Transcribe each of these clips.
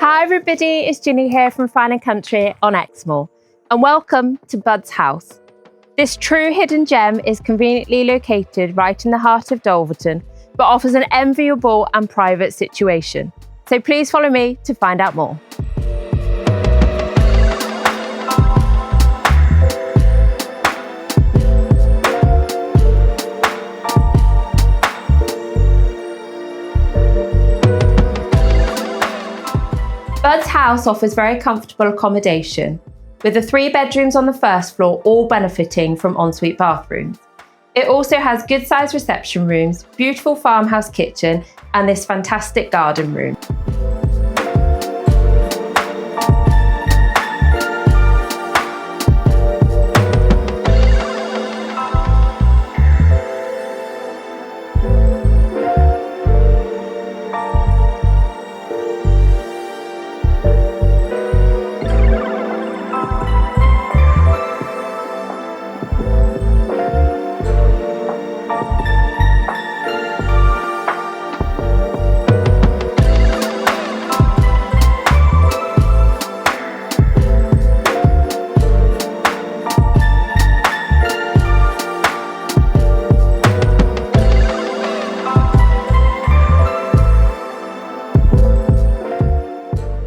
Hi everybody, it's Ginny here from Fine & Country on Exmoor, and welcome to Bud's house. This true hidden gem is conveniently located right in the heart of Dulverton, but offers an enviable and private situation. So please follow me to find out more. Bud's house offers very comfortable accommodation, with the 3 bedrooms on the first floor all benefiting from ensuite bathrooms. It also has good-sized reception rooms, beautiful farmhouse kitchen, and this fantastic garden room.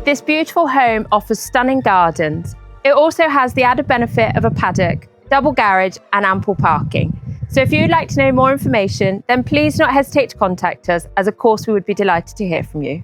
This beautiful home offers stunning gardens. It also has the added benefit of a paddock, double garage and ample parking. So if you'd like to know more information, then please do not hesitate to contact us, as of course we would be delighted to hear from you.